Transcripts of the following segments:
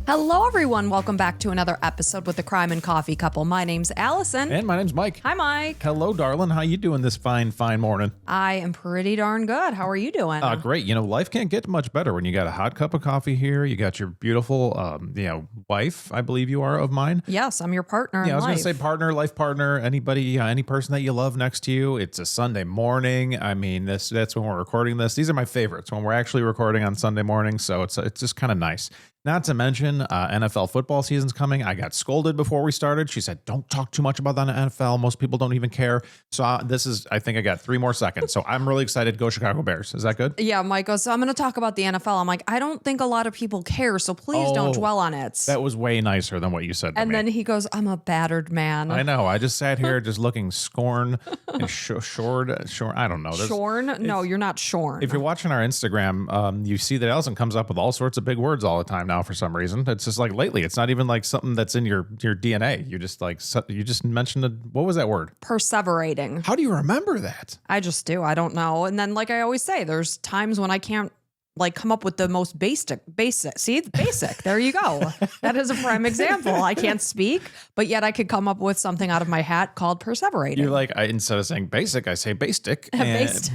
Hello, everyone. Welcome back to another episode with the Crime and Coffee Couple. My name's Allison. And my name's Mike. Hi, Mike. Hello, darling. How you doing this fine morning? I am pretty darn good. How are you doing? Great. Life can't get much better when you got a hot cup of coffee here. You got your beautiful, wife, I believe you are, of mine. Yes, I'm your partner in Yeah, I was life. going to say partner, life partner, anybody, any person that you love next to you. It's a Sunday morning. I mean, that's when we're recording this. These are my favorites when we're actually recording on Sunday morning. So it's just kind of nice. Not to mention, NFL football season's coming. I got scolded before we started. She said, don't talk too much about the NFL. Most people don't even care. So I think I got 3 more seconds. So I'm really excited. Go Chicago Bears. Is that good? Yeah, Mike goes, so I'm going to talk about the NFL. I'm like, I don't think a lot of people care, so please don't dwell on it. That was way nicer than what you said to and me. then he goes, I'm a battered man. I know. I just sat here just looking scorn and shorn. I don't know. Shorn? No, you're not shorn. If you're watching our Instagram, you see that Allison comes up with all sorts of big words all the time now for some reason. It's just like lately, it's not even like something that's in your DNA. You just mentioned what was that word? Perseverating. How do you remember that? I just do. I don't know. And then, like I always say, there's times when I can't come up with the most basic. See, basic. There you go. That is a prime example. I can't speak, but yet I could come up with something out of my hat called perseverating. You're like, instead of saying basic, I say basic,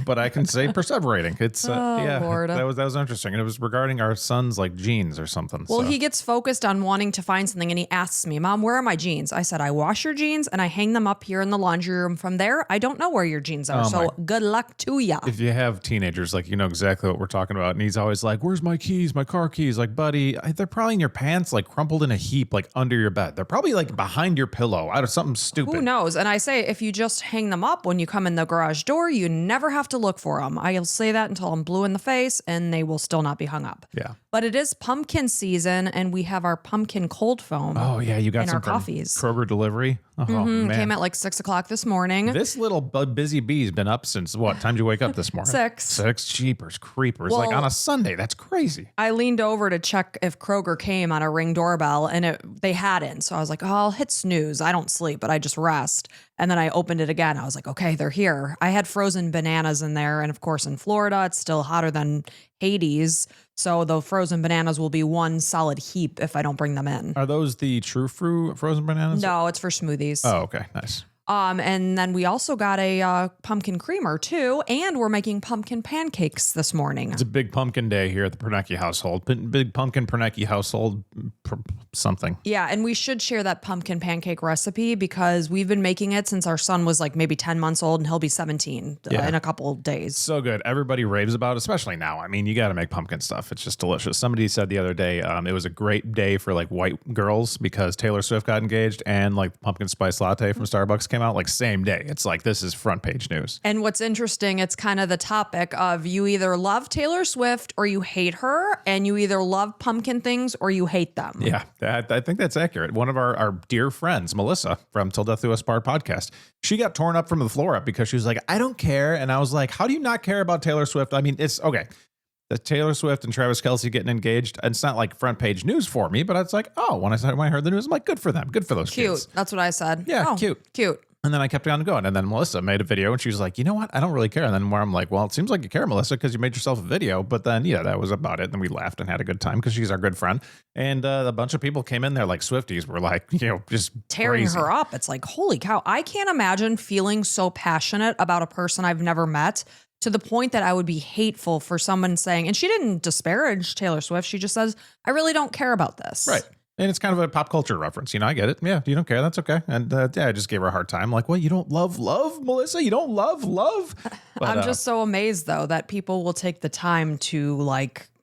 but I can say perseverating. It's Lord. That was interesting. And it was regarding our son's jeans or something. Well, he gets focused on wanting to find something and he asks me, Mom, where are my jeans? I said, I wash your jeans and I hang them up here in the laundry room. From there, I don't know where your jeans are. So good luck to ya. If you have teenagers, you know exactly what we're talking about. And he's always like, where's my keys, my car keys? Like, buddy, they're probably in your pants, crumpled in a heap, under your bed. They're probably behind your pillow out of something stupid. Who knows? And I say, if you just hang them up when you come in the garage door, you never have to look for them. I'll say that until I'm blue in the face and they will still not be hung up. Yeah. But it is pumpkin season and we have our pumpkin cold foam. Oh, yeah. You got in some our coffees. Kroger delivery. Oh, man. Came at 6 o'clock this morning. This little busy bee's been up since what? Time did you wake up this morning? 6. 6 jeepers creepers. Well, on a Sunday. That's crazy. I leaned over to check if Kroger came on a Ring doorbell and they hadn't. So I was like, I'll hit snooze. I don't sleep, but I just rest. And then I opened it again. I was like, okay, they're here. I had frozen bananas in there. And of course, in Florida, it's still hotter than Hades. So the frozen bananas will be one solid heap if I don't bring them in. Are those the true fruit frozen bananas? No, it's for smoothies. Oh, okay. Nice. And then we also got a pumpkin creamer too, and we're making pumpkin pancakes this morning. It's a big pumpkin day here at the Pernecki household. Big pumpkin Pernecki household something. Yeah, and we should share that pumpkin pancake recipe because we've been making it since our son was maybe 10 months old and he'll be 17 in a couple of days. So good. Everybody raves about it, especially now. I mean, you got to make pumpkin stuff. It's just delicious. Somebody said the other day it was a great day for white girls because Taylor Swift got engaged and pumpkin spice latte from Starbucks came out same day. It's this is front page news. And what's interesting, it's kind of the topic of you either love Taylor Swift or you hate her, and you either love pumpkin things or you hate them. Yeah, I think that's accurate. One of our dear friends, Melissa from Till Death Do Us Part podcast, she got torn up from the floor up because she was like, I don't care. And I was like, how do you not care about Taylor Swift? I mean, it's okay. The Taylor Swift and Travis Kelce getting engaged, it's not front page news for me, but it's when I heard the news, I'm like, good for them. Good for those kids. Cute. That's what I said. Yeah, cute. And then I kept on going. And then Melissa made a video and she was like, you know what? I don't really care. And then where I'm like, well, it seems like you care, Melissa, because you made yourself a video. But then, that was about it. And we laughed and had a good time because she's our good friend. And a bunch of people came in there Swifties were just tearing crazy. her up. It's holy cow. I can't imagine feeling so passionate about a person I've never met to the point that I would be hateful for someone saying, and she didn't disparage Taylor Swift. She just says, I really don't care about this. Right. And it's kind of a pop culture reference. I get it. Yeah, you don't care. That's okay. And I just gave her a hard time. What? You don't love, Melissa? You don't love? But, I'm just so amazed, though, that people will take the time to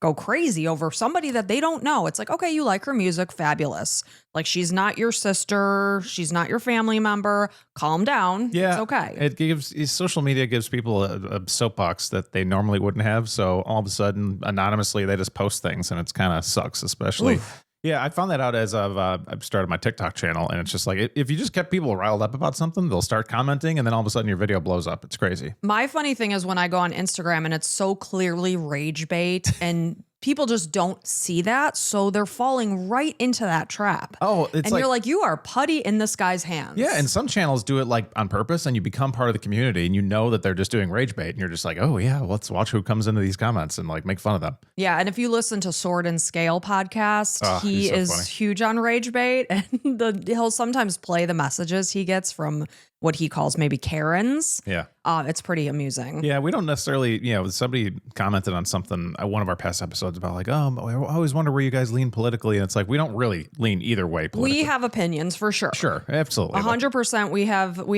go crazy over somebody that they don't know. It's okay, you like her music. Fabulous. She's not your sister. She's not your family member. Calm down. Yeah, it's okay. Social media gives people a soapbox that they normally wouldn't have. So all of a sudden, anonymously, they just post things and it's kind of sucks, especially. Oof. Yeah, I found that out as I've started my TikTok channel, and it's just if you just kept people riled up about something, they'll start commenting, and then all of a sudden your video blows up. It's crazy. My funny thing is when I go on Instagram and it's so clearly rage bait, and people just don't see that. So they're falling right into that trap. Oh, it's you're like, you are putty in this guy's hands. Yeah, and some channels do it like on purpose, and you become part of the community, and you know that they're just doing rage bait, and you're just like, oh yeah, let's watch who comes into these comments and like make fun of them. Yeah, and if you listen to Sword and Scale podcast, he so is funny. huge on rage bait, and he'll sometimes play the messages he gets from what he calls maybe Karens. Yeah. It's pretty amusing. Yeah, we don't necessarily, somebody commented on something, one of our past episodes about like, oh, I always wonder where you guys lean politically. And it's like, we don't really lean either way politically. We have opinions for sure. Sure, absolutely. 100% we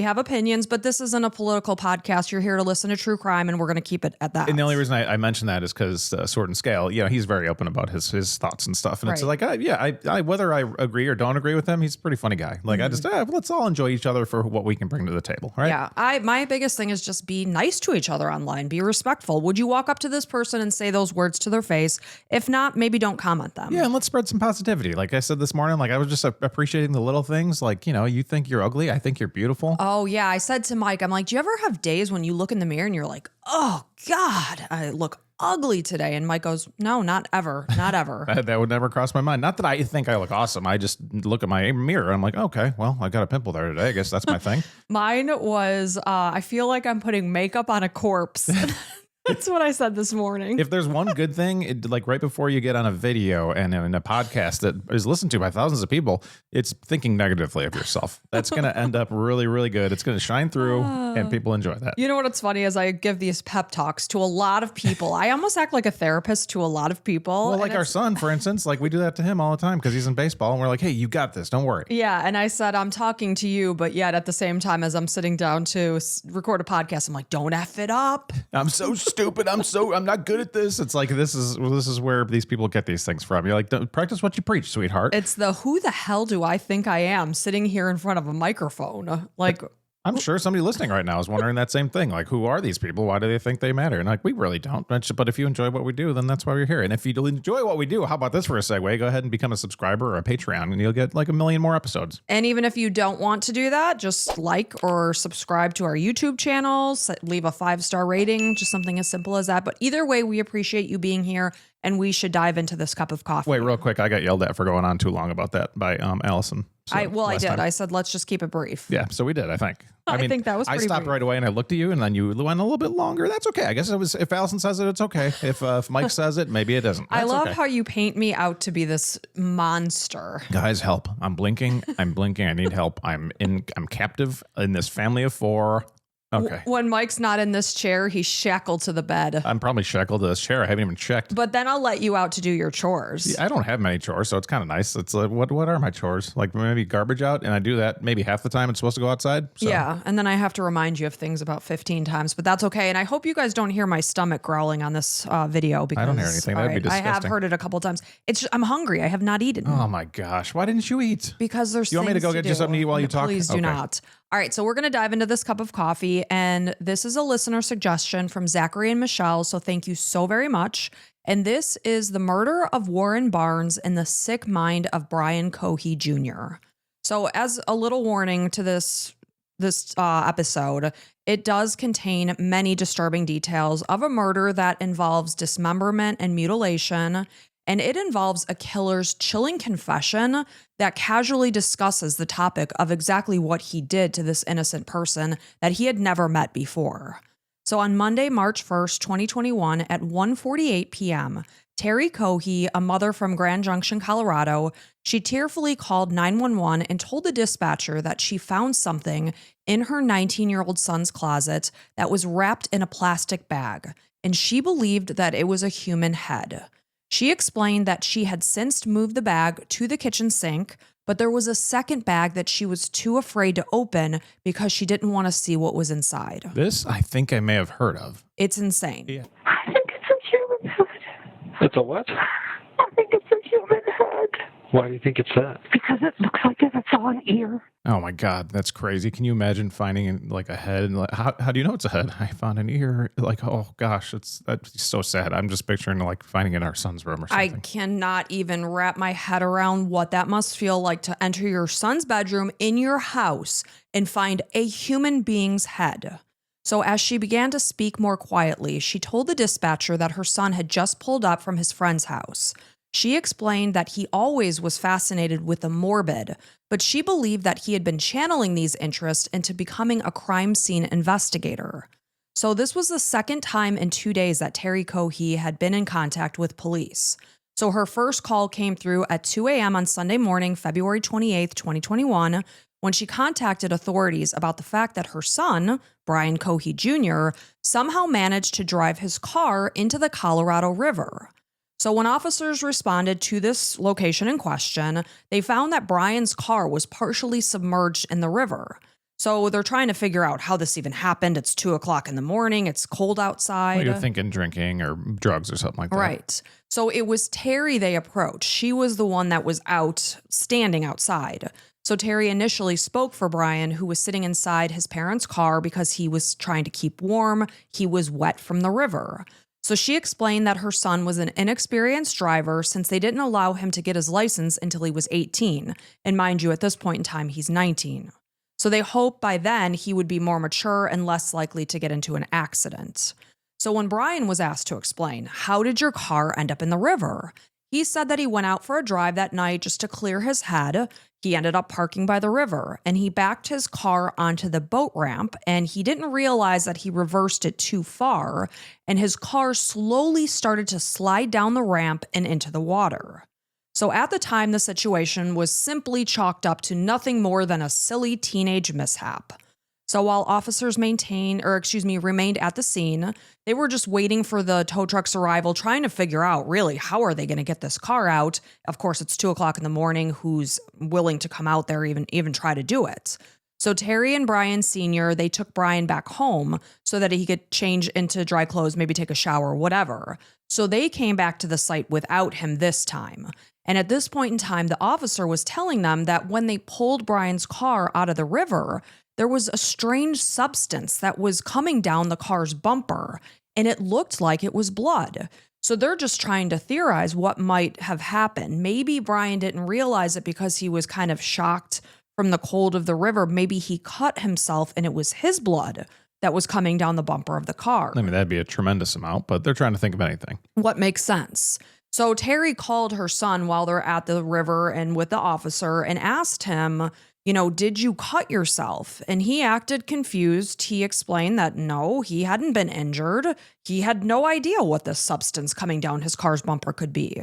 have opinions, but this isn't a political podcast. You're here to listen to true crime, and we're going to keep it at that. And the only reason I mention that is because Sword and Scale, he's very open about his thoughts and stuff. And it's like, I whether I agree or don't agree with him, he's a pretty funny guy. Like, I just, let's all enjoy each other for what we can bring to the table, right? Yeah, my biggest thing is just be nice to each other online. Be respectful. Would you walk up to this person and say those words to their face? If not, maybe don't comment them. Yeah, and let's spread some positivity. Like I said this morning, like I was just appreciating the little things. Like, you think you're ugly. I think you're beautiful. Oh, yeah. I said to Mike, I'm like, do you ever have days when you look in the mirror and you're like, oh, God, I look ugly today? And Mike goes, no, not ever. Not ever. That would never cross my mind. Not that I think I look awesome. I just look at my mirror and I'm like, okay, well, I got a pimple there today. I guess that's my thing. Mine was, I feel like I'm putting makeup on a corpse. That's what I said this morning. If there's one good thing, like right before you get on a video and in a podcast that is listened to by thousands of people, it's thinking negatively of yourself. That's going to end up really, really good. It's going to shine through and people enjoy that. You know what's funny is I give these pep talks to a lot of people. I almost act like a therapist to a lot of people. Well, like our son, for instance, like we do that to him all the time because he's in baseball and we're like, hey, you got this. Don't worry. Yeah. And I said, I'm talking to you, but yet at the same time as I'm sitting down to record a podcast, I'm like, don't F it up. I'm so stupid. I'm not good at this. It's like, this is where these people get these things from. You're like, practice what you preach, sweetheart. It's the who the hell do I think I am sitting here in front of a microphone? Like, I'm sure somebody listening right now is wondering that same thing. Like, who are these people? Why do they think they matter? And like, we really don't. But if you enjoy what we do, then that's why we're here. And if you enjoy what we do, how about this for a segue? Go ahead and become a subscriber or a Patreon and you'll get like 1 million more episodes. And even if you don't want to do that, just like or subscribe to our YouTube channel, leave a 5-star rating, just something as simple as that. But either way, we appreciate you being here and we should dive into this cup of coffee. Wait, real quick. I got yelled at for going on too long about that by Allison. So I did. time. I said, let's just keep it brief. Yeah, so we did, I think. I think that was pretty I stopped brief. right away and I looked at you and then you went a little bit longer. That's okay. I guess it was, if Allison says it, it's okay. If Mike says it, maybe it isn't. I love okay. how you paint me out to be this monster. Guys, help. I'm blinking. I need help. I'm captive in this family of 4. Okay. When Mike's not in this chair, he's shackled to the bed. I'm probably shackled to this chair. I haven't even checked. But then I'll let you out to do your chores. I don't have many chores, so it's kind of nice. It's like, what are my chores? Like maybe garbage out, and I do that maybe half the time it's supposed to go outside. So. Yeah, and then I have to remind you of things about 15 times, but that's okay. And I hope you guys don't hear my stomach growling on this video because I don't hear anything. That'd be disgusting. I have heard it a couple times. It's just, I'm hungry. I have not eaten. Oh my gosh! Why didn't you eat? Because there's. You want me to go get you something to eat while you talk? Please do not. All right, so we're going to dive into this cup of coffee, and this is a listener suggestion from Zachary and Michelle, so thank you so very much. And this is The Murder of Warren Barnes and the Sick Mind of Brian Cohee Jr. So as a little warning to this episode, it does contain many disturbing details of a murder that involves dismemberment and mutilation. And it involves a killer's chilling confession that casually discusses the topic of exactly what he did to this innocent person that he had never met before. So on Monday, March 1st, 2021 at 1:48 p.m., Terry Cohee, a mother from Grand Junction, Colorado, she tearfully called 911 and told the dispatcher that she found something in her 19-year-old son's closet that was wrapped in a plastic bag, and she believed that it was a human head. She explained that she had since moved the bag to the kitchen sink, but there was a second bag that she was too afraid to open because she didn't want to see what was inside. This, I think I may have heard of. It's insane. Yeah. I think it's a human head. It's a what? I think it's a human head. Why do you think it's that? Because it looks like it's an ear. Oh my God, that's crazy. Can you imagine finding like a head? And like, how do you know it's a head? I found an ear. Like, oh gosh, that's so sad. I'm just picturing like finding it in our son's room or something. I cannot even wrap my head around what that must feel like to enter your son's bedroom in your house and find a human being's head. So as she began to speak more quietly, she told the dispatcher that her son had just pulled up from his friend's house. She explained that he always was fascinated with the morbid, but she believed that he had been channeling these interests into becoming a crime scene investigator. So this was the second time in 2 days that Terry Cohee had been in contact with police. So her first call came through at 2 a.m. on Sunday morning, February 28th, 2021, when she contacted authorities about the fact that her son, Brian Cohee Jr., somehow managed to drive his car into the Colorado River. So when officers responded to this location in question, they found that Brian's car was partially submerged in the river. So they're trying to figure out how this even happened. It's 2 o'clock in the morning. It's cold outside. Well, you're thinking drinking or drugs or something like that. Right. So it was Terry they approached. She was the one that was standing outside. So Terry initially spoke for Brian, who was sitting inside his parents' car because he was trying to keep warm. He was wet from the river. So she explained that her son was an inexperienced driver since they didn't allow him to get his license until he was 18. And mind you, at this point in time, he's 19. So they hoped by then he would be more mature and less likely to get into an accident. So when Brian was asked to explain, how did your car end up in the river? He said that he went out for a drive that night just to clear his head. He ended up parking by the river and he backed his car onto the boat ramp and he didn't realize that he reversed it too far and his car slowly started to slide down the ramp and into the water. So at the time, the situation was simply chalked up to nothing more than a silly teenage mishap. So while officers remained at the scene, they were just waiting for the tow truck's arrival, trying to figure out really how are they going to get this car out. Of course, it's 2 o'clock in the morning. Who's willing to come out there, even try to do it? So Terry and Brian Sr., they took Brian back home so that he could change into dry clothes, maybe take a shower, whatever. So they came back to the site without him this time. And at this point in time, the officer was telling them that when they pulled Brian's car out of the river, there was a strange substance that was coming down the car's bumper, and it looked like it was blood. So they're just trying to theorize what might have happened. Maybe Brian didn't realize it because he was kind of shocked from the cold of the river. Maybe he cut himself and it was his blood that was coming down the bumper of the car. I mean, that'd be a tremendous amount, but they're trying to think of anything. What makes sense? So Terry called her son while they're at the river and with the officer and asked him, did you cut yourself? And he acted confused. He explained that no, he hadn't been injured. He had no idea what this substance coming down his car's bumper could be.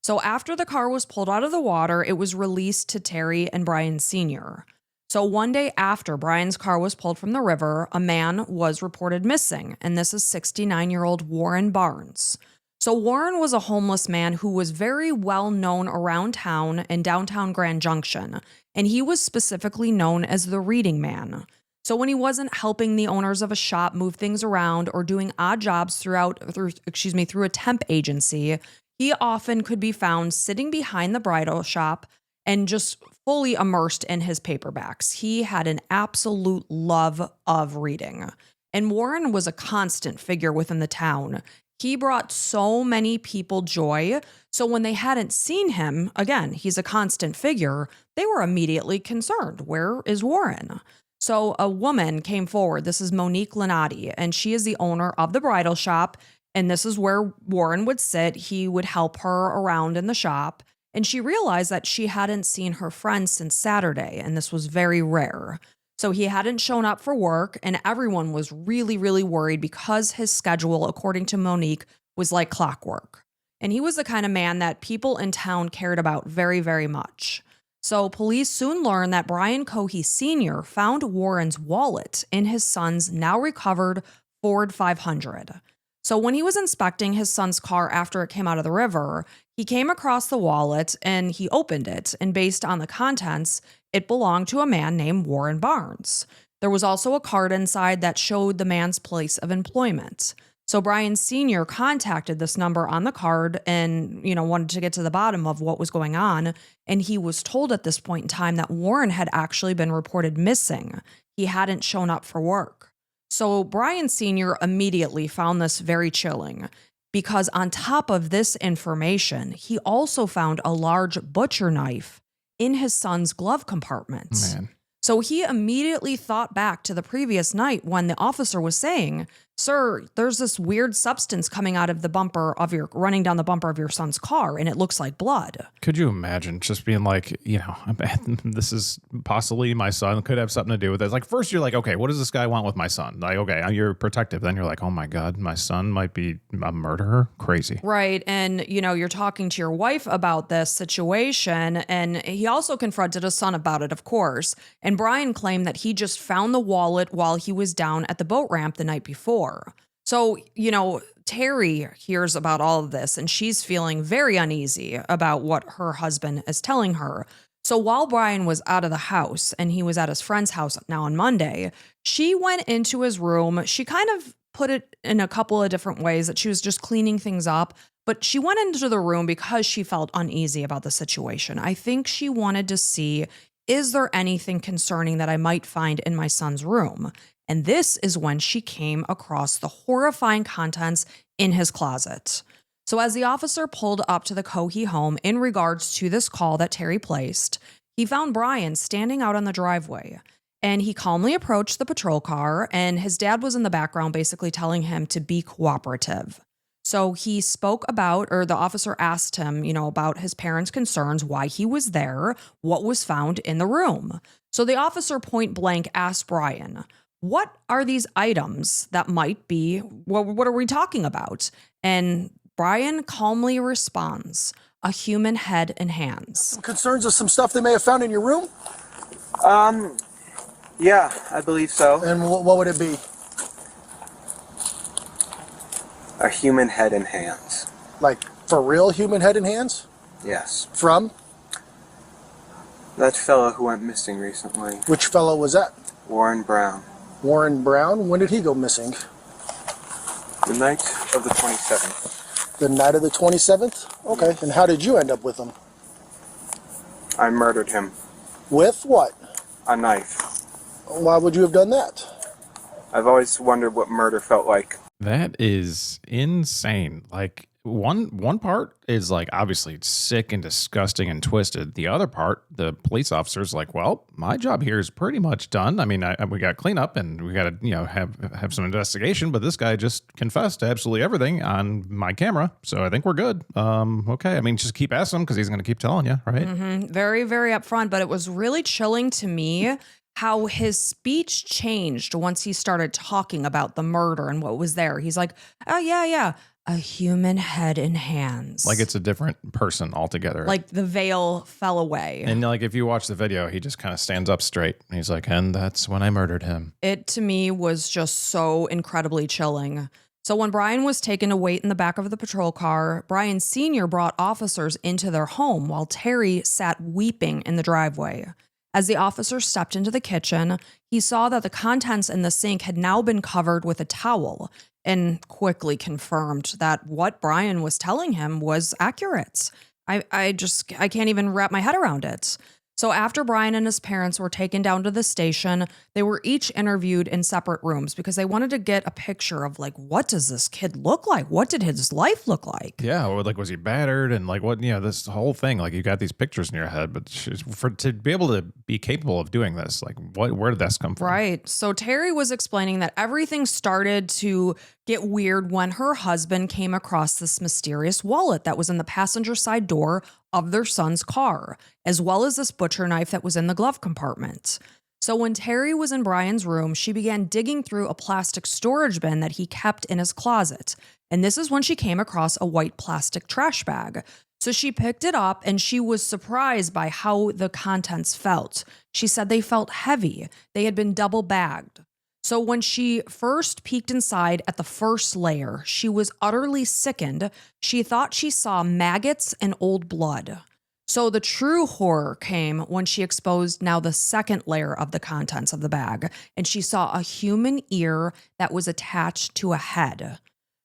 So after the car was pulled out of the water, it was released to Terry and Brian Sr. So one day after Brian's car was pulled from the river, a man was reported missing, and this is 69-year-old Warren Barnes. So Warren was a homeless man who was very well known around town in downtown Grand Junction, and he was specifically known as the reading man. So when he wasn't helping the owners of a shop move things around or doing odd jobs through a temp agency, he often could be found sitting behind the bridal shop and just fully immersed in his paperbacks. He had an absolute love of reading. And Warren was a constant figure within the town. He brought so many people joy. So when they hadn't seen him, again, he's a constant figure, they were immediately concerned. Where is Warren? So a woman came forward. This is Monique Lenati, and she is the owner of the bridal shop. And this is where Warren would sit. He would help her around in the shop. And she realized that she hadn't seen her friend since Saturday, and this was very rare. So he hadn't shown up for work, and everyone was really, really worried because his schedule, according to Monique, was like clockwork. And he was the kind of man that people in town cared about very, very much. So police soon learned that Brian Cohee Sr. found Warren's wallet in his son's now recovered Ford 500. So when he was inspecting his son's car after it came out of the river, he came across the wallet and he opened it. And based on the contents, it belonged to a man named Warren Barnes. There was also a card inside that showed the man's place of employment. So Brian Sr. contacted this number on the card and, wanted to get to the bottom of what was going on. And he was told at this point in time that Warren had actually been reported missing. He hadn't shown up for work. So Brian Sr. immediately found this very chilling because on top of this information, he also found a large butcher knife in his son's glove compartment. Man. So he immediately thought back to the previous night when the officer was saying, "Sir, there's this weird substance coming out of the bumper of running down the bumper of your son's car, and it looks like blood." Could you imagine just being like, this is possibly my son, could have something to do with this? Like, first you're like, okay, what does this guy want with my son? Like, okay, you're protective. Then you're like, oh my God, my son might be a murderer. Crazy. Right. And, you're talking to your wife about this situation. And he also confronted his son about it, of course. And Brian claimed that he just found the wallet while he was down at the boat ramp the night before. So, Terry hears about all of this and she's feeling very uneasy about what her husband is telling her. So while Brian was out of the house and he was at his friend's house now on Monday, she went into his room. She kind of put it in a couple of different ways that she was just cleaning things up, but she went into the room because she felt uneasy about the situation. I think she wanted to see, is there anything concerning that I might find in my son's room? And this is when she came across the horrifying contents in his closet. So as the officer pulled up to the Cohee home in regards to this call that Terry placed, he found Brian standing out on the driveway. And he calmly approached the patrol car, and his dad was in the background basically telling him to be cooperative. So he spoke about, or the officer asked him, about his parents' concerns, why he was there, what was found in the room. So the officer point blank asked Brian, what are these items that might be, what are we talking about? And Brian calmly responds, a human head and hands. Some concerns of some stuff they may have found in your room? Yeah, I believe so. And what would it be? A human head and hands. Like, for real human head and hands? Yes. From? That fellow who went missing recently. Which fellow was that? Warren Brown. Warren Brown? When did he go missing? The night of the 27th. The night of the 27th? Okay. And how did you end up with him? I murdered him. With what? A knife. Why would you have done that? I've always wondered what murder felt like. That is insane. Like, one part is like obviously sick and disgusting and twisted. The other part, the police officer's like, well, my job here is pretty much done. I mean, we got cleanup and we got to, have some investigation, but this guy just confessed to absolutely everything on my camera. So I think we're good. Okay. I mean, just keep asking him because he's going to keep telling you, right? Mm-hmm. Very, very upfront, but it was really chilling to me how his speech changed once he started talking about the murder and what was there. He's like, oh, yeah. A human head and hands. Like it's a different person altogether. Like the veil fell away. And like if you watch the video, he just kind of stands up straight. And he's like, and that's when I murdered him. It to me was just so incredibly chilling. So when Brian was taken to wait in the back of the patrol car, Brian Sr. brought officers into their home while Terry sat weeping in the driveway. As the officer stepped into the kitchen, he saw that the contents in the sink had now been covered with a towel and quickly confirmed that what Brian was telling him was accurate. I can't even wrap my head around it. So after Brian and his parents were taken down to the station, they were each interviewed in separate rooms because they wanted to get a picture of like, what does this kid look like? What did his life look like? Yeah, or like was he battered and like what, this whole thing, like you got these pictures in your head, but to be able to be capable of doing this, like where did this come from? Right. So Terry was explaining that everything started to get weird when her husband came across this mysterious wallet that was in the passenger side door of their son's car, as well as this butcher knife that was in the glove compartment. So when Terry was in Brian's room, she began digging through a plastic storage bin that he kept in his closet. And this is when she came across a white plastic trash bag. So she picked it up and she was surprised by how the contents felt. She said they felt heavy. They had been double bagged. So when she first peeked inside at the first layer, she was utterly sickened. She thought she saw maggots and old blood. So the true horror came when she exposed now the second layer of the contents of the bag, and she saw a human ear that was attached to a head.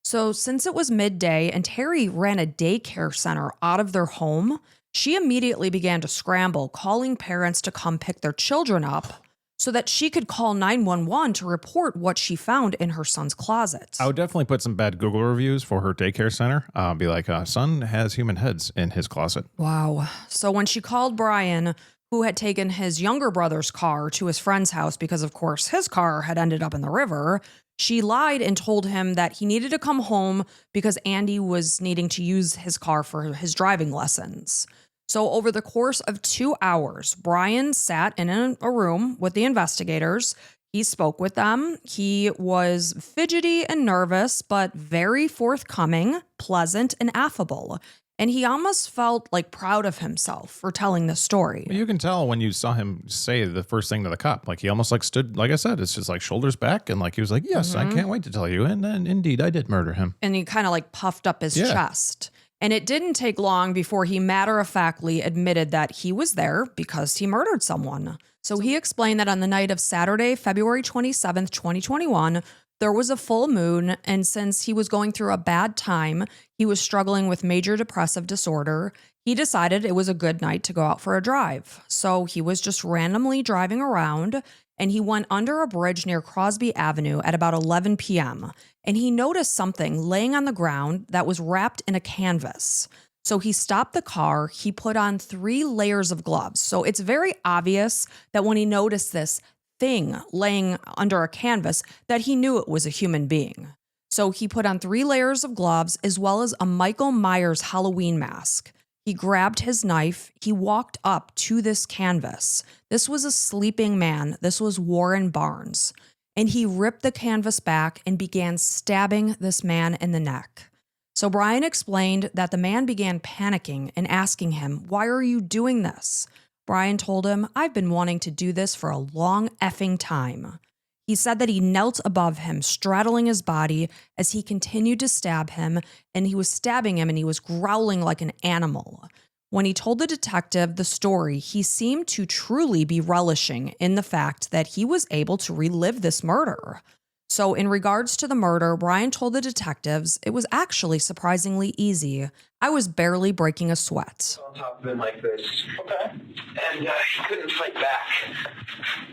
So since it was midday and Terry ran a daycare center out of their home, she immediately began to scramble, calling parents to come pick their children up so that she could call 911 to report what she found in her son's closet. I would definitely put some bad Google reviews for her daycare center. Be like, son has human heads in his closet. Wow. So when she called Brian, who had taken his younger brother's car to his friend's house because, of course, his car had ended up in the river. She lied and told him that he needed to come home because Andy was needing to use his car for his driving lessons. So over the course of 2 hours, Brian sat in a room with the investigators. He spoke with them. He was fidgety and nervous, but very forthcoming, pleasant, and affable. And he almost felt like proud of himself for telling this story. You can tell when you saw him say the first thing to the cop, like he almost like stood, like I said, it's just like shoulders back. And like, he was like, yes, I can't wait to tell you. And then indeed, I did murder him. And he kind of like puffed up his chest. And it didn't take long before he matter-of-factly admitted that he was there because he murdered someone. So he explained that on the night of Saturday, February 27th, 2021, there was a full moon, and since he was going through a bad time, he was struggling with major depressive disorder, he decided it was a good night to go out for a drive. So he was just randomly driving around, and he went under a bridge near Crosby Avenue at about 11 p.m., and he noticed something laying on the ground that was wrapped in a canvas. So he stopped the car, he put on 3 layers of gloves. So it's very obvious that when he noticed this thing laying under a canvas, that he knew it was a human being. So he put on 3 layers of gloves as well as a Michael Myers Halloween mask. He grabbed his knife, he walked up to this canvas. This was a sleeping man. This was Warren Barnes. And he ripped the canvas back and began stabbing this man in the neck. So Brian explained that the man began panicking and asking him, "Why are you doing this?" Brian told him, "I've been wanting to do this for a long effing time." He said that he knelt above him, straddling his body as he continued to stab him, and he was stabbing him and he was growling like an animal. When he told the detective the story, he seemed to truly be relishing in the fact that he was able to relive this murder. So in regards to the murder, Brian told the detectives it was actually surprisingly easy. I was barely breaking a sweat. On top of him like this. Okay. And he couldn't fight back.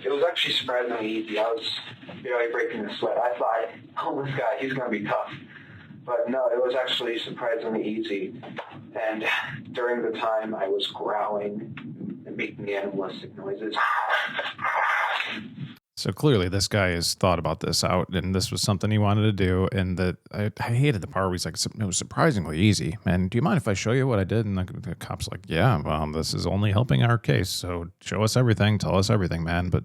It was actually surprisingly easy. I was barely breaking a sweat. I thought, oh, this guy, he's going to be tough. But no, it was actually surprisingly easy. And during the time, I was growling and making animalistic noises. So clearly this guy has thought about this out, and this was something he wanted to do. And that I hated the part where he's like, it was surprisingly easy. Man, do you mind if I show you what I did? And the cop's like, yeah, well, this is only helping our case. So show us everything. Tell us everything, man. But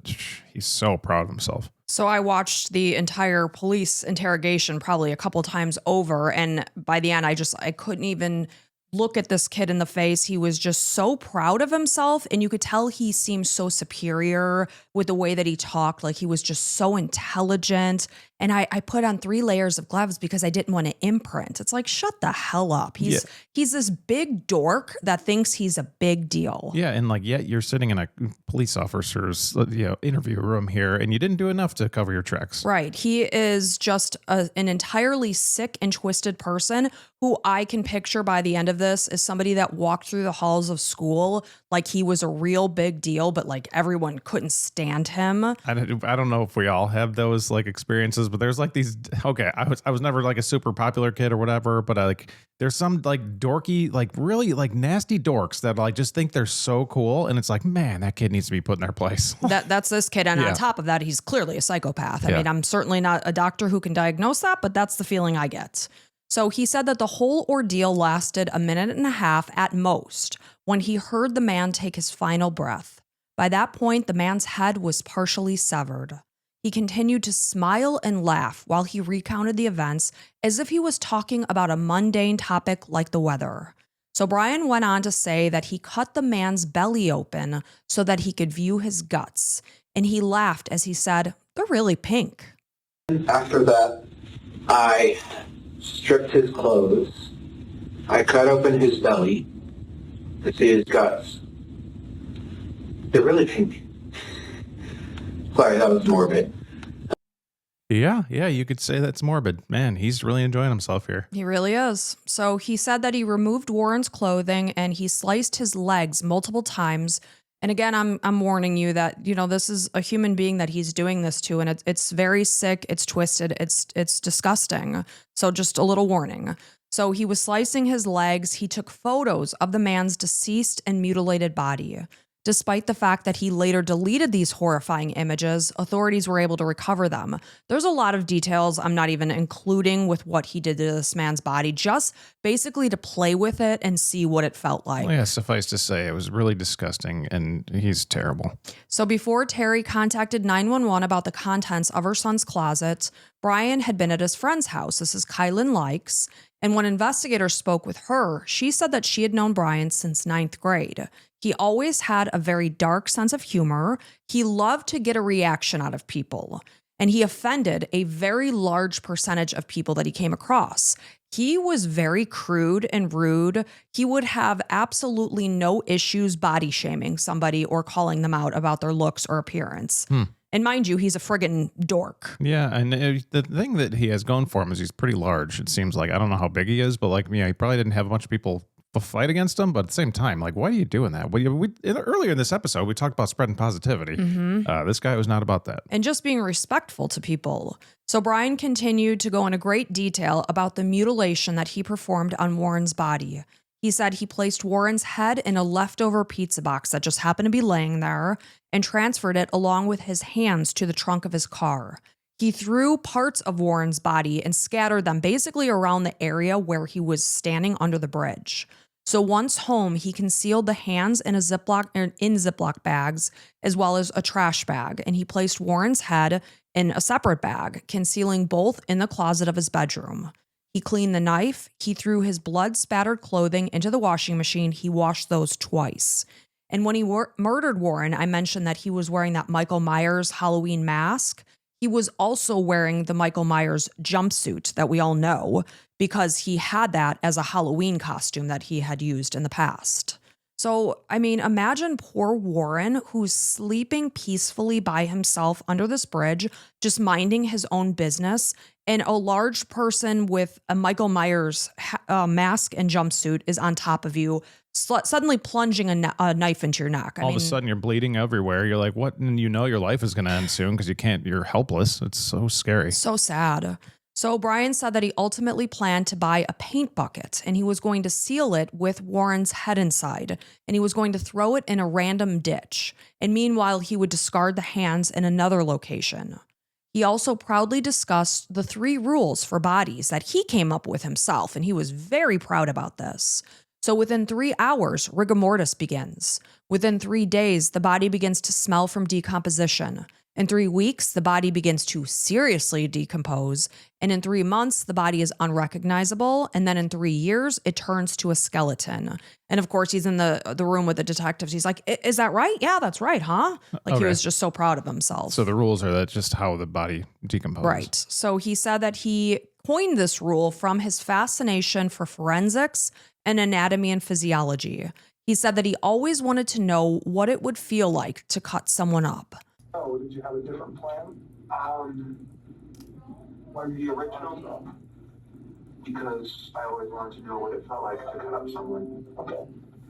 he's so proud of himself. So I watched the entire police interrogation probably a couple times over. And by the end, I couldn't even look at this kid in the face. He was just so proud of himself. And you could tell he seemed so superior with the way that he talked. Like he was just so intelligent. And I put on 3 layers of gloves because I didn't want to imprint. It's like, shut the hell up. He's this big dork that thinks he's a big deal. Yeah. And like, yet you're sitting in a police officer's interview room here, and you didn't do enough to cover your tracks. Right. He is just an entirely sick and twisted person who I can picture by the end of this as somebody that walked through the halls of school like he was a real big deal, but like everyone couldn't stand him. I don't know if we all have those like experiences, but there's like these, okay, I was never like a super popular kid or whatever, but there's some like dorky, like really like nasty dorks that like just think they're so cool. And it's like, man, that kid needs to be put in their place. That's this kid. And on top of that, he's clearly a psychopath. I mean, I'm certainly not a doctor who can diagnose that, but that's the feeling I get. So he said that the whole ordeal lasted 1.5 minutes at most when he heard the man take his final breath. By that point, the man's head was partially severed. He continued to smile and laugh while he recounted the events as if he was talking about a mundane topic like the weather. So Brian went on to say that he cut the man's belly open so that he could view his guts. And he laughed as he said, "They're really pink." After that, I stripped his clothes. I cut open his belly to see his guts. They're really pink. Sorry, that was morbid. Yeah, you could say that's morbid. Man, he's really enjoying himself here. He really is. So he said that he removed Warren's clothing and he sliced his legs multiple times. And again, I'm warning you that, this is a human being that he's doing this to, and it's very sick, it's twisted, it's disgusting. So just a little warning. So he was slicing his legs. He took photos of the man's deceased and mutilated body. Despite the fact that he later deleted these horrifying images, authorities were able to recover them. There's a lot of details I'm not even including with what he did to this man's body, just basically to play with it and see what it felt like. Well, yeah, suffice to say, it was really disgusting, and he's terrible. So before Terry contacted 911 about the contents of her son's closet, Brian had been at his friend's house. This is Kylan Likes. And when investigators spoke with her, she said that she had known Brian since 9th grade. He always had a very dark sense of humor. He loved to get a reaction out of people. And he offended a very large percentage of people that he came across. He was very crude and rude. He would have absolutely no issues body shaming somebody or calling them out about their looks or appearance. And mind you, he's a friggin' dork. Yeah, and the thing that he has going for him is he's pretty large. It seems like, I don't know how big he is, but like, yeah, he probably didn't have a bunch of people fight against him. But at the same time, like, why are you doing that? Earlier in this episode, we talked about spreading positivity. This guy was not about that. And just being respectful to people. So Brian continued to go into great detail about the mutilation that he performed on Warren's body. He said he placed Warren's head in a leftover pizza box that just happened to be laying there and transferred it along with his hands to the trunk of his car. He threw parts of Warren's body and scattered them basically around the area where he was standing under the bridge. So once home, he concealed the hands in Ziploc bags as well as a trash bag, and he placed Warren's head in a separate bag, concealing both in the closet of his bedroom. He cleaned the knife. He threw his blood-spattered clothing into the washing machine. He washed those twice. And when he murdered Warren, I mentioned that he was wearing that Michael Myers Halloween mask. He was also wearing the Michael Myers jumpsuit that we all know because he had that as a Halloween costume that he had used in the past. So, I mean, imagine poor Warren who's sleeping peacefully by himself under this bridge, just minding his own business, and a large person with a Michael Myers mask and jumpsuit is on top of you, suddenly plunging a knife into your neck. All of a sudden, you're bleeding everywhere. You're like, what? And you know your life is going to end soon because you're helpless. It's so scary. So sad. So Brian said that he ultimately planned to buy a paint bucket and he was going to seal it with Warren's head inside and he was going to throw it in a random ditch. And meanwhile, he would discard the hands in another location. He also proudly discussed the 3 rules for bodies that he came up with himself, and he was very proud about this. So within 3 hours, rigor mortis begins. Within 3 days, the body begins to smell from decomposition. In 3 weeks, the body begins to seriously decompose. And in 3 months, the body is unrecognizable. And then in 3 years, it turns to a skeleton. And of course, he's in the room with the detectives. He's like, is that right? Yeah, that's right, huh? Like He was just so proud of himself. So the rules are that just how the body decomposes. Right. So he said that he coined this rule from his fascination for forensics and anatomy and physiology. He said that he always wanted to know what it would feel like to cut someone up. Oh, did you have a different plan? Like the original? Because I always wanted to know what it felt like to cut up someone. Okay.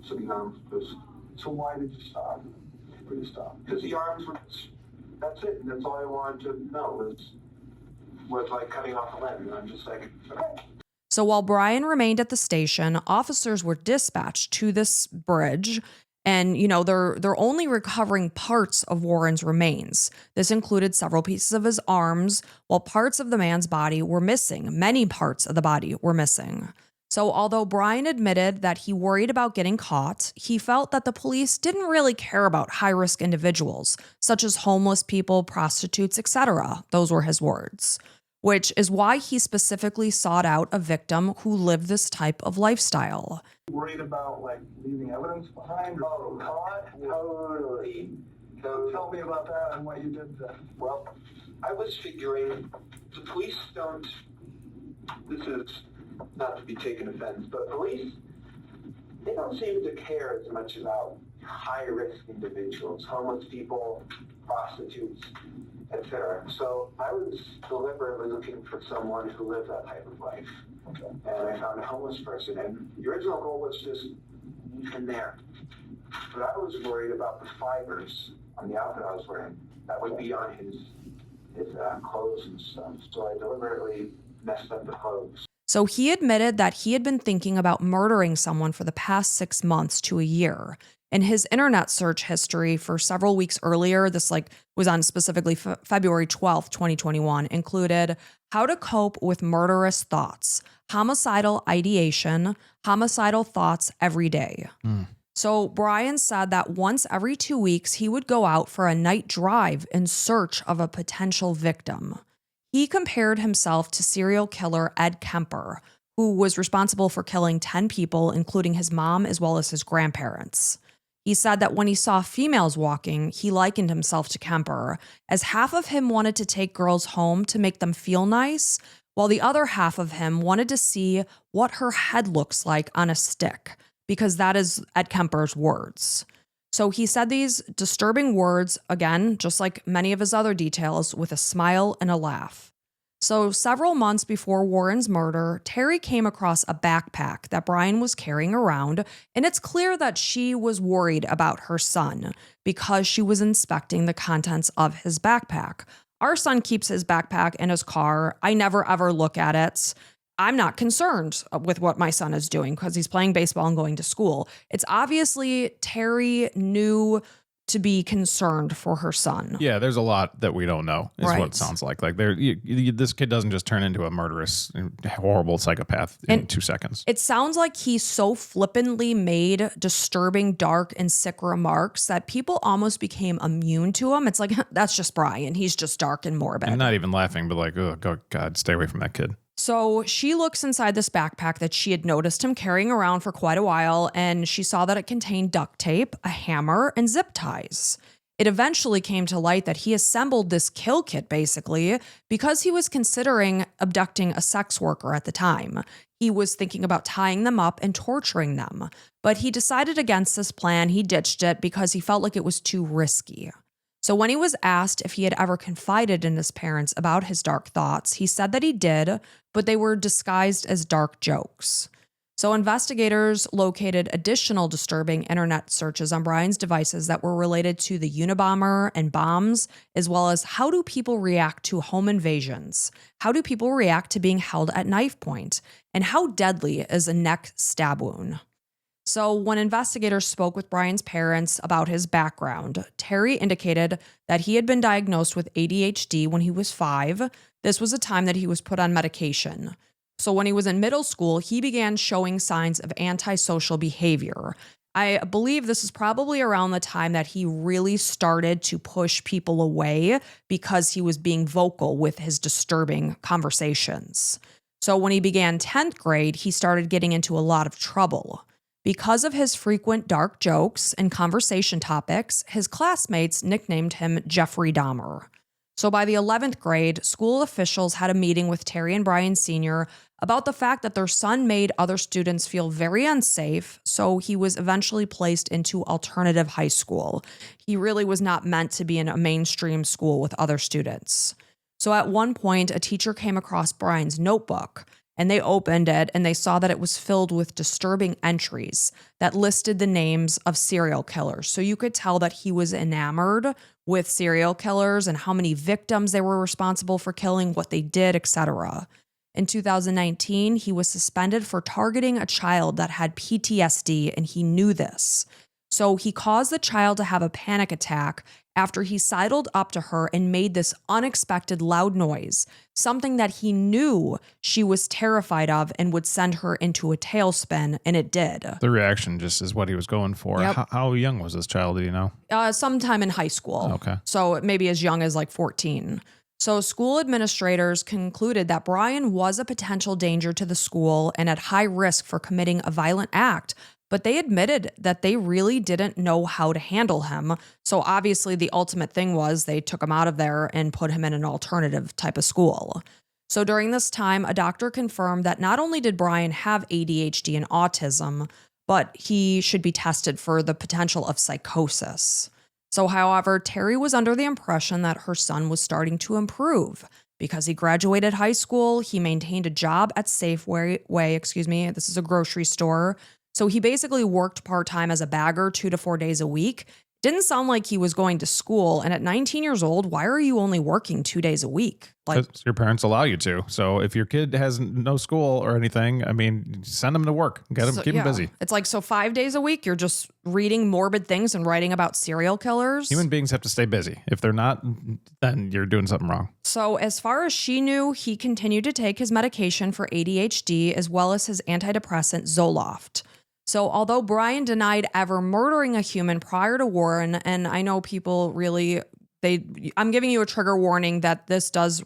So why did you stop? Because the arms were, that's it. That's all I wanted to know was like cutting off a limb. And I'm just like, okay. So while Brian remained at the station, officers were dispatched to this bridge. And, they're only recovering parts of Warren's remains. This included several pieces of his arms, while parts of the man's body were missing. Many parts of the body were missing. So although Brian admitted that he worried about getting caught, he felt that the police didn't really care about high-risk individuals, such as homeless people, prostitutes, etc. Those were his words. Which is why he specifically sought out a victim who lived this type of lifestyle. Worried about leaving evidence behind? Oh, caught? Totally. So tell me about that and what you did then. Well, I was figuring the police don't, this is not to be taken offense, but police, they don't seem to care as much about high-risk individuals, homeless people, prostitutes, etc. So I was deliberately looking for someone who lived that type of life. Okay. And I found a homeless person, and the original goal was just leave him there. But I was worried about the fibers on the outfit I was wearing that would be on his clothes and stuff. So I deliberately messed up the clothes. So he admitted that he had been thinking about murdering someone for the past 6 months to a year. In his internet search history for several weeks earlier, this was on specifically February 12th, 2021, included how to cope with murderous thoughts, homicidal ideation, homicidal thoughts every day. So Brian said that once every 2 weeks, he would go out for a night drive in search of a potential victim. He compared himself to serial killer Ed Kemper, who was responsible for killing 10 people, including his mom as well as his grandparents. He said that when he saw females walking, he likened himself to Kemper, as half of him wanted to take girls home to make them feel nice, while the other half of him wanted to see what her head looks like on a stick, because that is Ed Kemper's words. So he said these disturbing words, again, just like many of his other details, with a smile and a laugh. So several months before Warren's murder, Terry came across a backpack that Brian was carrying around, and it's clear that she was worried about her son because she was inspecting the contents of his backpack. Our son keeps his backpack in his car. I never ever look at it. I'm not concerned with what my son is doing because he's playing baseball and going to school. It's obviously Terry knew to be concerned for her son. Yeah, there's a lot that we don't know, is what Right. it sounds like. Like this kid doesn't just turn into a murderous, horrible psychopath in 2 seconds. It sounds like he so flippantly made disturbing, dark, and sick remarks that people almost became immune to him. It's like, that's just Brian. He's just dark and morbid. And not even laughing, but like, oh, God, stay away from that kid. So she looks inside this backpack that she had noticed him carrying around for quite a while, and she saw that it contained duct tape, a hammer, and zip ties. It eventually came to light that he assembled this kill kit basically because he was considering abducting a sex worker at the time. He was thinking about tying them up and torturing them, but he decided against this plan. He ditched it because he felt like it was too risky. So when he was asked if he had ever confided in his parents about his dark thoughts, he said that he did, but they were disguised as dark jokes. So investigators located additional disturbing internet searches on Brian's devices that were related to the Unabomber and bombs, as well as how do people react to home invasions? How do people react to being held at knife point? And how deadly is a neck stab wound? So when investigators spoke with Brian's parents about his background, Terry indicated that he had been diagnosed with ADHD when he was 5. This was a time that he was put on medication. So when he was in middle school, he began showing signs of antisocial behavior. I believe this is probably around the time that he really started to push people away because he was being vocal with his disturbing conversations. So when he began 10th grade, he started getting into a lot of trouble. Because of his frequent dark jokes and conversation topics, his classmates nicknamed him Jeffrey Dahmer. So by the 11th grade, school officials had a meeting with Terry and Brian Sr. about the fact that their son made other students feel very unsafe, so he was eventually placed into alternative high school. He really was not meant to be in a mainstream school with other students. So at one point, a teacher came across Brian's notebook, and they opened it and they saw that it was filled with disturbing entries that listed the names of serial killers. So you could tell that he was enamored with serial killers and how many victims they were responsible for killing, what they did, etc. In 2019, he was suspended for targeting a child that had PTSD, and he knew this. So he caused the child to have a panic attack after he sidled up to her and made this unexpected loud noise, something that he knew she was terrified of and would send her into a tailspin, and it did. The reaction just is what he was going for. Yep. How young was this child, do you know? Sometime in high school. Okay. So maybe as young as like 14. So school administrators concluded that Brian was a potential danger to the school and at high risk for committing a violent act, but they admitted that they really didn't know how to handle him. So obviously the ultimate thing was they took him out of there and put him in an alternative type of school. So during this time, a doctor confirmed that not only did Brian have ADHD and autism, but he should be tested for the potential of psychosis. So however, Terry was under the impression that her son was starting to improve. Because he graduated high school, he maintained a job at Safeway, this is a grocery store. So he basically worked part-time as a bagger 2 to 4 days a week. Didn't sound like he was going to school. And at 19 years old, why are you only working 2 days a week? Like, 'Cause your parents allow you to. So if your kid has no school or anything, I mean, send them to work. Keep them busy. It's like, so 5 days a week, you're just reading morbid things and writing about serial killers. Human beings have to stay busy. If they're not, then you're doing something wrong. So as far as she knew, he continued to take his medication for ADHD as well as his antidepressant Zoloft. So although Brian denied ever murdering a human prior to Warren, and I know people really, I'm giving you a trigger warning that this does,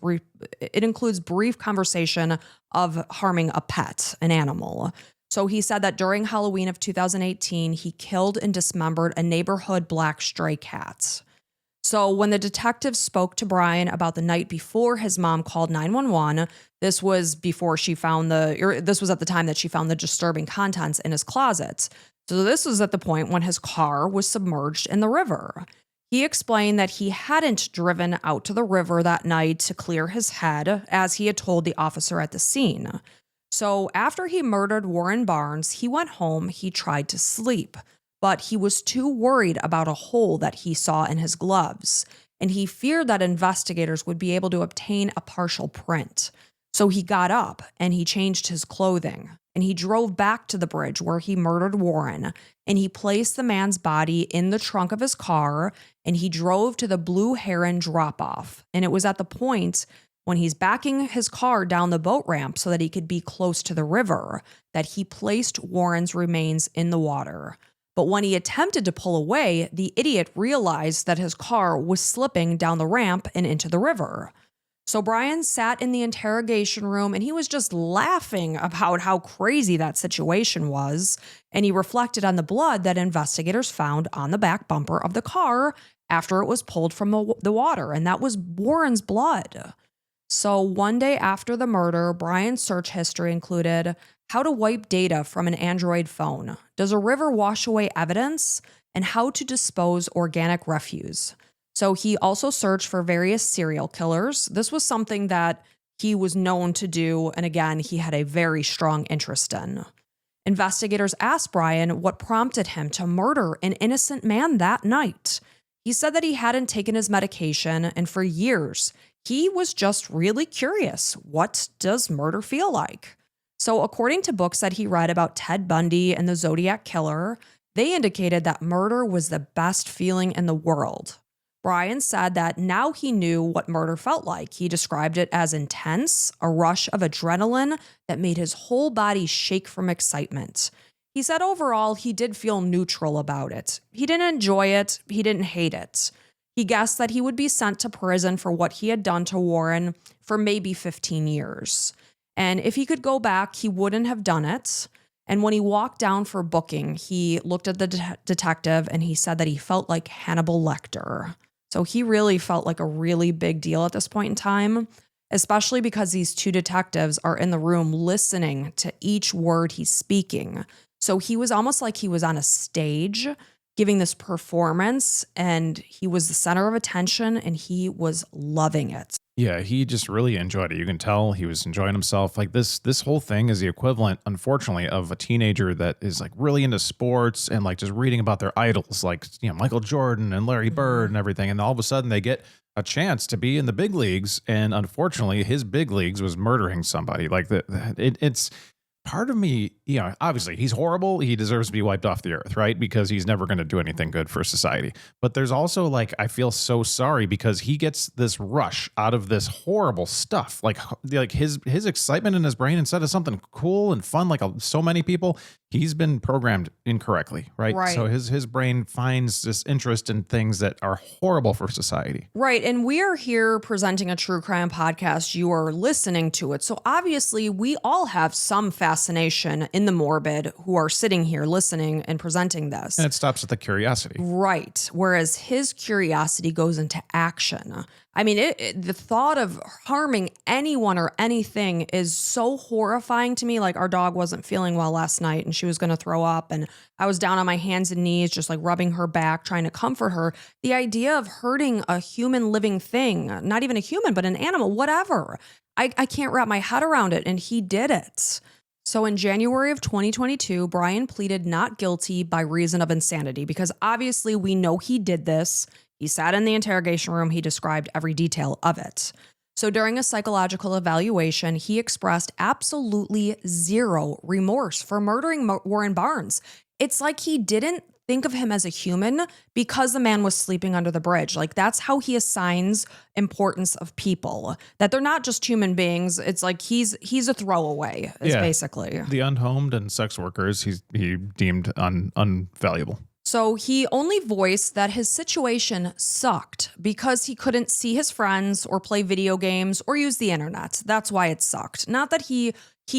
it includes brief conversation of harming a pet, an animal. So he said that during Halloween of 2018, he killed and dismembered a neighborhood black stray cat. So when the detective spoke to Brian about the night before his mom called 911, this was before she found this was at the time that she found the disturbing contents in his closet. So this was at the point when his car was submerged in the river. He explained that he hadn't driven out to the river that night to clear his head, as he had told the officer at the scene. So after he murdered Warren Barnes, he went home, he tried to sleep, but he was too worried about a hole that he saw in his gloves, and he feared that investigators would be able to obtain a partial print. So he got up and he changed his clothing, and he drove back to the bridge where he murdered Warren, and he placed the man's body in the trunk of his car, and he drove to the Blue Heron drop-off. And it was at the point when he's backing his car down the boat ramp so that he could be close to the river that he placed Warren's remains in the water. But when he attempted to pull away, the idiot realized that his car was slipping down the ramp and into the river. So Brian sat in the interrogation room and he was just laughing about how crazy that situation was. And he reflected on the blood that investigators found on the back bumper of the car after it was pulled from the water. And that was Warren's blood. So one day after the murder, Brian's search history included how to wipe data from an Android phone, does a river wash away evidence, and how to dispose organic refuse. So he also searched for various serial killers. This was something that he was known to do, and again, he had a very strong interest in. Investigators asked Brian what prompted him to murder an innocent man that night. He said that he hadn't taken his medication, and for years, he was just really curious. What does murder feel like? So according to books that he read about Ted Bundy and the Zodiac Killer, they indicated that murder was the best feeling in the world. Brian said that now he knew what murder felt like. He described it as intense, a rush of adrenaline that made his whole body shake from excitement. He said overall, he did feel neutral about it. He didn't enjoy it. He didn't hate it. He guessed that he would be sent to prison for what he had done to Warren for maybe 15 years. And if he could go back, he wouldn't have done it. And when he walked down for booking, he looked at the detective and he said that he felt like Hannibal Lecter. So he really felt like a really big deal at this point in time, especially because these two detectives are in the room listening to each word he's speaking. So he was almost like he was on a stage giving this performance, and he was the center of attention, and he was loving it. Yeah, he just really enjoyed it. You can tell he was enjoying himself. Like this whole thing is the equivalent, unfortunately, of a teenager that is like really into sports and like just reading about their idols, like, you know, Michael Jordan and Larry Bird and everything. And all of a sudden they get a chance to be in the big leagues. And unfortunately, his big leagues was murdering somebody. Like it's part of me, you know, obviously he's horrible. He deserves to be wiped off the earth, right? Because he's never going to do anything good for society. But there's also like, I feel so sorry because he gets this rush out of this horrible stuff. Like his excitement in his brain, instead of something cool and fun, like so many people, he's been programmed incorrectly, right? So his brain finds this interest in things that are horrible for society. Right. And we are here presenting a true crime podcast. You are listening to it. So obviously we all have some fascination in the morbid who are sitting here listening and presenting this. And it stops at the curiosity. Right. Whereas his curiosity goes into action. I mean, the thought of harming anyone or anything is so horrifying to me. Like, our dog wasn't feeling well last night and she was going to throw up. And I was down on my hands and knees, just like rubbing her back, trying to comfort her. The idea of hurting a human living thing, not even a human, but an animal, whatever. I can't wrap my head around it. And he did it. So in January of 2022, Brian pleaded not guilty by reason of insanity because obviously we know he did this. He sat in the interrogation room. He described every detail of it. So during a psychological evaluation, he expressed absolutely zero remorse for murdering Warren Barnes. It's like he didn't think of him as a human because the man was sleeping under the bridge. Like that's how he assigns importance of people, that they're not just human beings. It's like he's a throwaway is basically. The unhomed and sex workers he deemed unvaluable. So he only voiced that his situation sucked because he couldn't see his friends or play video games or use the internet. That's why it sucked. Not that he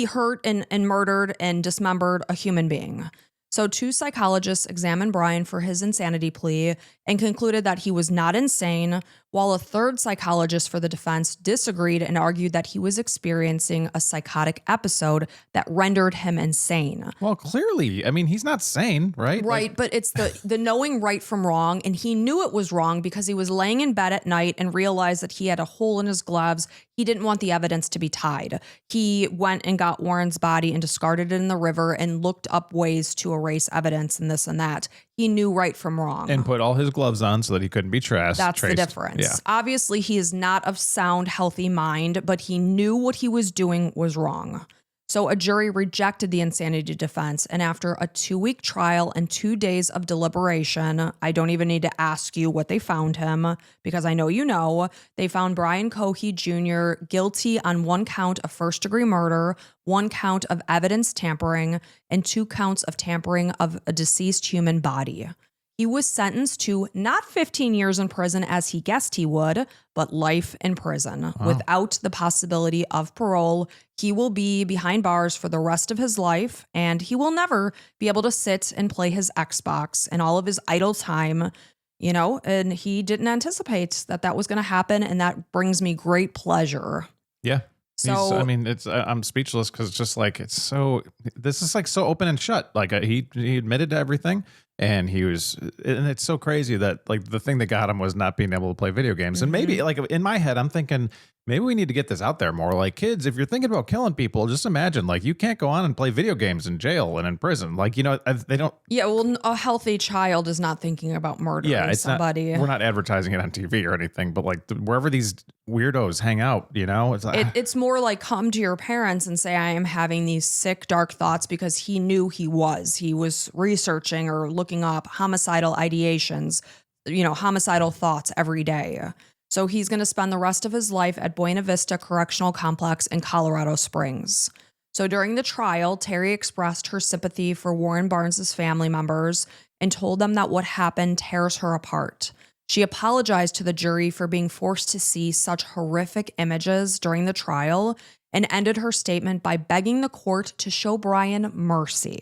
hurt and murdered and dismembered a human being. So 2 psychologists examined Brian for his insanity plea and concluded that he was not insane, while a 3rd psychologist for the defense disagreed and argued that he was experiencing a psychotic episode that rendered him insane. Well, clearly, I mean, he's not sane, right? Right, but it's the knowing right from wrong, and he knew it was wrong because he was laying in bed at night and realized that he had a hole in his gloves. He didn't want the evidence to be tied. He went and got Warren's body and discarded it in the river and looked up ways to erase evidence and this and that. He knew right from wrong. And put all his gloves on so that he couldn't be traced. That's the difference. Yeah. Obviously, he is not of sound, healthy mind, but he knew what he was doing was wrong. So a jury rejected the insanity defense, and after a 2-week trial and 2 days of deliberation, I don't even need to ask you what they found him, because I know you know, they found Brian Cohee Jr. guilty on 1 count of first-degree murder, 1 count of evidence tampering, and 2 counts of tampering of a deceased human body. He was sentenced to not 15 years in prison as he guessed he would, but life in prison without the possibility of parole. He will be behind bars for the rest of his life, and he will never be able to sit and play his Xbox and all of his idle time, you know, and he didn't anticipate that was going to happen. And that brings me great pleasure. Yeah. So, I mean, I'm speechless because it's just like, this is like so open and shut. Like he admitted to everything, and and it's so crazy that like the thing that got him was not being able to play video games. And maybe like in my head, I'm thinking maybe we need to get this out there more. Like kids, if you're thinking about killing people, just imagine like you can't go on and play video games in jail and in prison. Like, you know, they don't. Yeah, well, a healthy child is not thinking about murdering somebody. We're not advertising it on TV or anything, but like wherever these weirdos hang out, you know, it's like, it's more like come to your parents and say, I am having these sick, dark thoughts, because he knew he was researching or looking up homicidal ideations, you know, homicidal thoughts every day. So he's going to spend the rest of his life at Buena Vista Correctional Complex in Colorado Springs. So during the trial, Terry expressed her sympathy for Warren Barnes' family members and told them that what happened tears her apart. She apologized to the jury for being forced to see such horrific images during the trial and ended her statement by begging the court to show Brian mercy.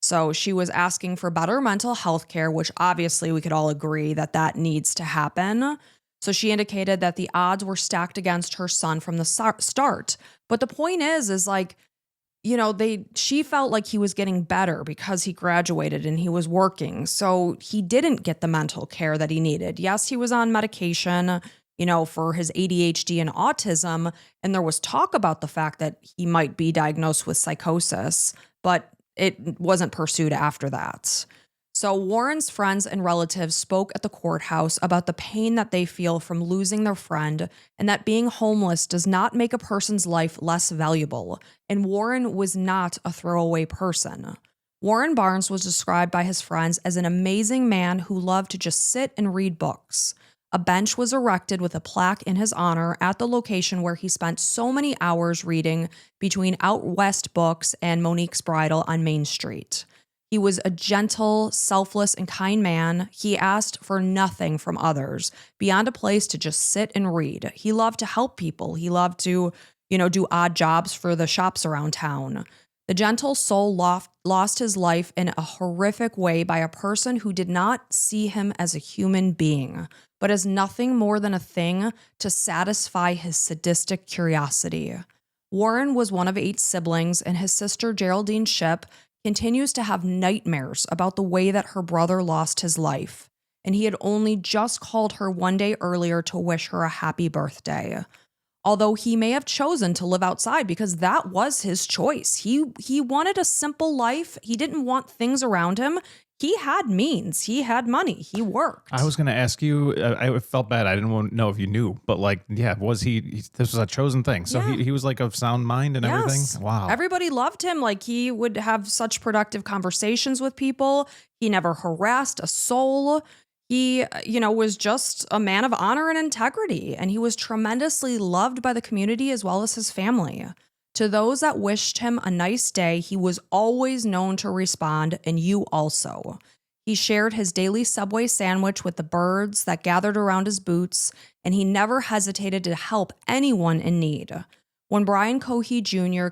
So she was asking for better mental health care, which obviously we could all agree that needs to happen. So she indicated that the odds were stacked against her son from the start. But the point is like, you know, she felt like he was getting better because he graduated and he was working. So he didn't get the mental care that he needed. Yes, he was on medication, you know, for his ADHD and autism. And there was talk about the fact that he might be diagnosed with psychosis, but it wasn't pursued after that. So Warren's friends and relatives spoke at the courthouse about the pain that they feel from losing their friend, and that being homeless does not make a person's life less valuable. And Warren was not a throwaway person. Warren Barnes was described by his friends as an amazing man who loved to just sit and read books. A bench was erected with a plaque in his honor at the location where he spent so many hours reading between Out West Books and Monique's Bridal on Main Street. He was a gentle, selfless, and kind man. He asked for nothing from others beyond a place to just sit and read. He loved to help people. He loved to, you know, do odd jobs for the shops around town. The gentle soul lost his life in a horrific way by a person who did not see him as a human being, but as nothing more than a thing to satisfy his sadistic curiosity. Warren was one of 8 siblings, and his sister Geraldine Shipp continues to have nightmares about the way that her brother lost his life, and he had only just called her one day earlier to wish her a happy birthday. although he may have chosen to live outside because that was his choice. He wanted a simple life. He didn't want things around him. He had means. He had money. He worked. I was going to ask you, I felt bad. I didn't want to know if you knew, but like, yeah, this was a chosen thing. So Yeah. he was like of sound mind and everything. Wow. Everybody loved him. Like, he would have such productive conversations with people. He never harassed a soul. He, was just a man of honor and integrity. And he was tremendously loved by the community as well as his family. To those that wished him a nice day, he was always known to respond, and you also. He shared his daily Subway sandwich with the birds that gathered around his boots, and he never hesitated to help anyone in need. When Brian Cohee Jr.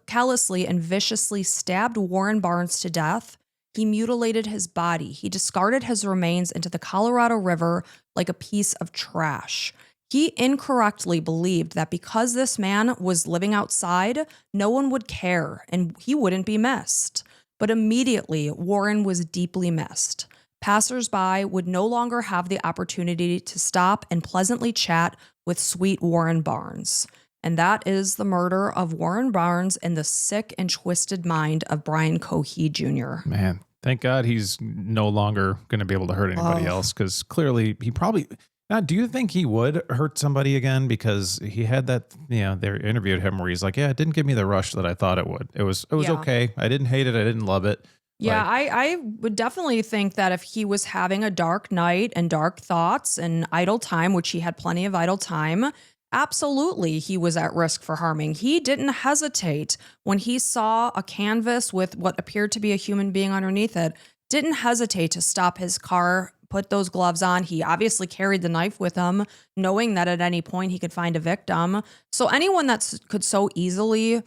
callously and viciously stabbed Warren Barnes to death, he mutilated his body. He discarded his remains into the Colorado River like a piece of trash. He incorrectly believed that because this man was living outside, no one would care and he wouldn't be missed. But immediately, Warren was deeply missed. Passersby would no longer have the opportunity to stop and pleasantly chat with sweet Warren Barnes. And that is the murder of Warren Barnes and the sick and twisted mind of Brian Cohee Jr. Man, thank God he's no longer going to be able to hurt anybody else, because clearly he probably... Now, do you think he would hurt somebody again? Because he had that, they interviewed him where he's like, yeah, it didn't give me the rush that I thought it would. It was okay. I didn't hate it. I didn't love it. Yeah, I would definitely think that if he was having a dark night and dark thoughts and idle time, which he had plenty of idle time, absolutely he was at risk for harming. He didn't hesitate when he saw a canvas with what appeared to be a human being underneath it, didn't hesitate to stop his car, put those gloves on. He obviously carried the knife with him, knowing that at any point he could find a victim. So anyone that could so easily,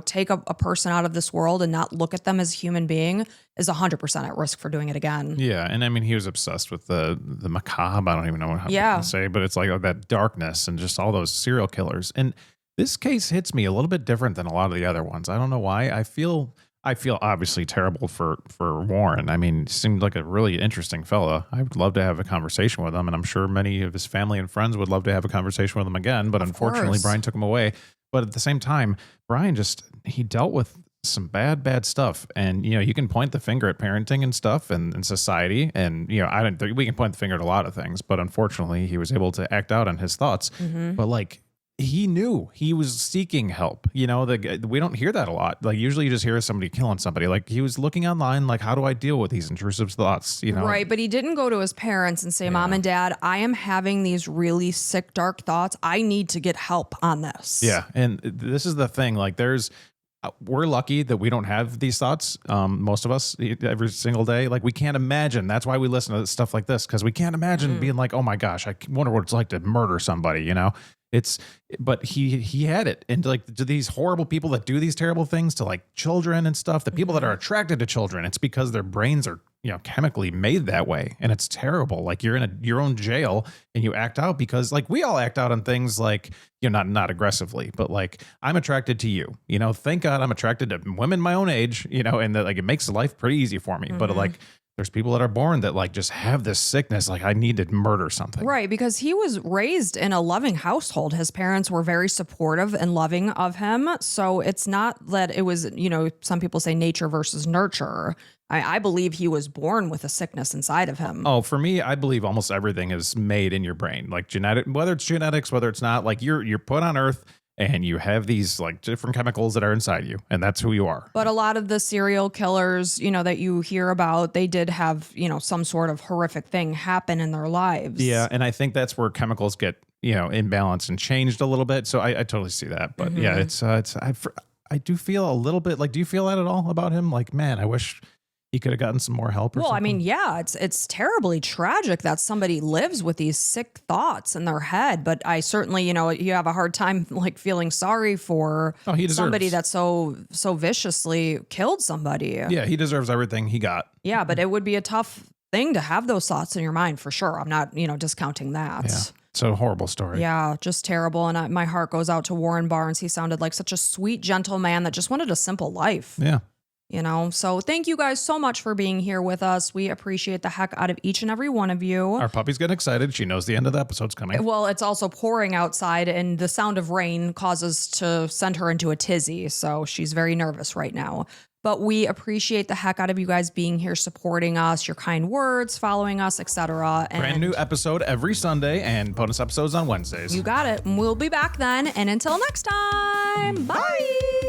take a person out of this world and not look at them as a human being is 100% at risk for doing it again. Yeah, and I mean, he was obsessed with the macabre. I don't even know how to say, but it's like that darkness and just all those serial killers. And this case hits me a little bit different than a lot of the other ones. I don't know why. I feel obviously terrible for Warren. I mean, he seemed like a really interesting fella. I would love to have a conversation with him, and I'm sure many of his family and friends would love to have a conversation with him again, but unfortunately Brian took him away. But at the same time, Brian he dealt with some bad stuff. And, you can point the finger at parenting and stuff and society. And, we can point the finger at a lot of things, but unfortunately he was able to act out on his thoughts. Mm-hmm. But like, he knew he was seeking help. We don't hear that a lot. Like, usually you just hear somebody killing somebody. Like, he was looking online, like, how do I deal with these intrusive thoughts? Right. But he didn't go to his parents and say, Mom and Dad, I am having these really sick, dark thoughts. I need to get help on this. Yeah. And this is the thing. Like, we're lucky that we don't have these thoughts. Most of us every single day. Like, we can't imagine. That's why we listen to stuff like this. Cause we can't imagine being like, oh my gosh, I wonder what it's like to murder somebody, but he had it. And like, to these horrible people that do these terrible things to like children and stuff, the people that are attracted to children, it's because their brains are, chemically made that way. And it's terrible. Like, you're in your own jail and you act out because like we all act out on things like, not aggressively, but like, I'm attracted to you, thank God I'm attracted to women my own age, and that like, it makes life pretty easy for me. Mm-hmm. But like, there's people that are born that like just have this sickness. Like, I need to murder something. Right. Because he was raised in a loving household. His parents were very supportive and loving of him. So it's not that it was, some people say nature versus nurture. I believe he was born with a sickness inside of him. Oh, for me, I believe almost everything is made in your brain, like whether it's genetics, whether it's not, like you're put on earth and you have these like different chemicals that are inside you, and that's who you are. But a lot of the serial killers, that you hear about, they did have, some sort of horrific thing happen in their lives. Yeah. And I think that's where chemicals get, imbalanced and changed a little bit. So I totally see that. But yeah, I do feel a little bit like, do you feel that at all about him? Like, man, I wish he could have gotten some more help. Well, I mean, yeah, it's terribly tragic that somebody lives with these sick thoughts in their head. But I certainly, you have a hard time like feeling sorry for somebody that so viciously killed somebody. Yeah, he deserves everything he got. Yeah, but it would be a tough thing to have those thoughts in your mind for sure. I'm not, discounting that. Yeah. It's a horrible story. Yeah, just terrible. And my heart goes out to Warren Barnes. He sounded like such a sweet, gentle man that just wanted a simple life. Yeah. You know, so thank you guys so much for being here with us. We appreciate the heck out of each and every one of you. Our puppy's getting excited. She knows the end of the episode's coming. Well, it's also pouring outside, and the sound of rain causes to send her into a tizzy. So she's very nervous right now. But we appreciate the heck out of you guys being here, supporting us, your kind words, following us, etc. Brand new episode every Sunday and bonus episodes on Wednesdays. You got it. And we'll be back then. And until next time, bye.